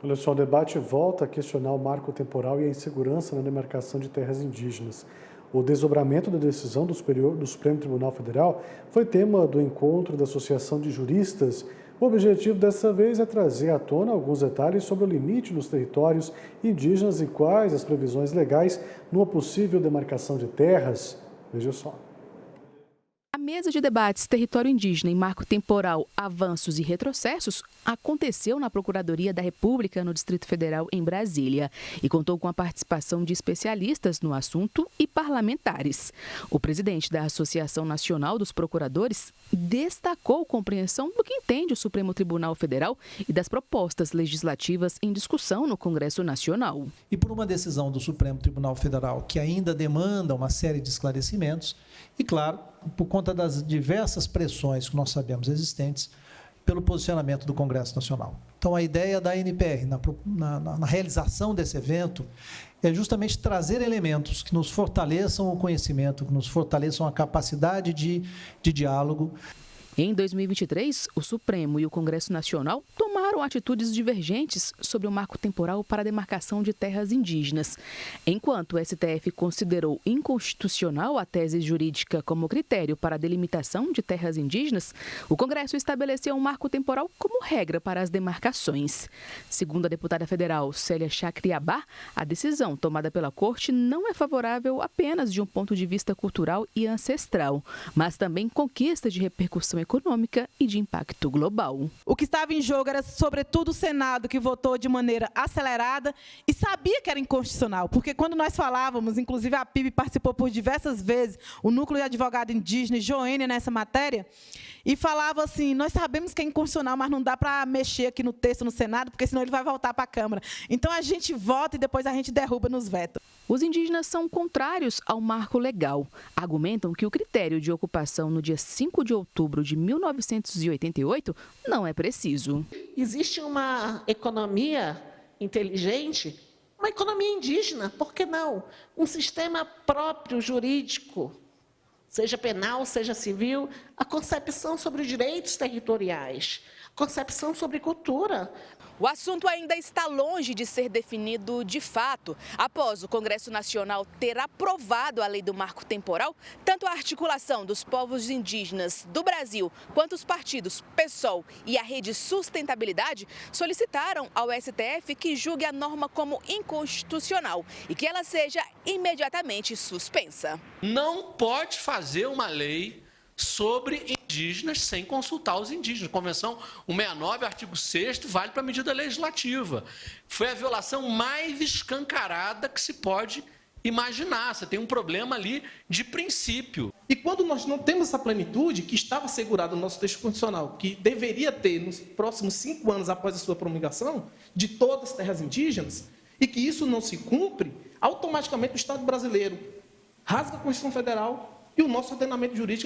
Olha só, o debate volta a questionar o marco temporal e a insegurança na demarcação de terras indígenas. O desdobramento da decisão do Supremo Tribunal Federal foi tema do encontro da Associação de Juristas. O objetivo dessa vez é trazer à tona alguns detalhes sobre o limite nos territórios indígenas e quais as previsões legais numa possível demarcação de terras. Veja só. A mesa de debates Território Indígena e Marco Temporal, Avanços e Retrocessos aconteceu na Procuradoria da República no Distrito Federal, em Brasília, e contou com a participação de especialistas no assunto e parlamentares. O presidente da Associação Nacional dos Procuradores destacou compreensão do que entende o Supremo Tribunal Federal e das propostas legislativas em discussão no Congresso Nacional. E por uma decisão do Supremo Tribunal Federal que ainda demanda uma série de esclarecimentos, e claro, por conta das diversas pressões que nós sabemos existentes pelo posicionamento do Congresso Nacional. Então, a ideia da ANPR na realização desse evento é justamente trazer elementos que nos fortaleçam o conhecimento, que nos fortaleçam a capacidade de diálogo. Em 2023, o Supremo e o Congresso Nacional tomaram atitudes divergentes sobre o marco temporal para a demarcação de terras indígenas. Enquanto o STF considerou inconstitucional a tese jurídica como critério para a delimitação de terras indígenas, o Congresso estabeleceu um marco temporal como regra para as demarcações. Segundo a deputada federal Célia Chacriabá, a decisão tomada pela Corte não é favorável apenas de um ponto de vista cultural e ancestral, mas também conquista de repercussão econômica e de impacto global. O que estava em jogo era, sobretudo, o Senado, que votou de maneira acelerada e sabia que era inconstitucional, porque quando nós falávamos, inclusive a PIB participou por diversas vezes, o Núcleo de Advogado Indígena e Joênia nessa matéria, e falava assim, nós sabemos que é inconstitucional, mas não dá para mexer aqui no texto no Senado, porque senão ele vai voltar para a Câmara. Então a gente vota e depois a gente derruba nos vetos. Os indígenas são contrários ao marco legal. Argumentam que o critério de ocupação no dia 5 de outubro de 1988 não é preciso. Existe uma economia inteligente, uma economia indígena, por que não? Um sistema próprio jurídico, seja penal, seja civil, a concepção sobre direitos territoriais, concepção sobre cultura. O assunto ainda está longe de ser definido de fato. Após o Congresso Nacional ter aprovado a lei do marco temporal, tanto a articulação dos povos indígenas do Brasil quanto os partidos PSOL e a Rede Sustentabilidade solicitaram ao STF que julgue a norma como inconstitucional e que ela seja imediatamente suspensa. Não pode fazer uma lei sobre indígenas sem consultar os indígenas. Convenção 169, artigo 6º, vale para a medida legislativa. Foi a violação mais escancarada que se pode imaginar. Você tem um problema ali de princípio. E quando nós não temos essa plenitude que estava assegurada no nosso texto constitucional, que deveria ter nos próximos 5 anos após a sua promulgação, de todas as terras indígenas, e que isso não se cumpre, automaticamente o Estado brasileiro rasga a Constituição Federal e o nosso ordenamento jurídico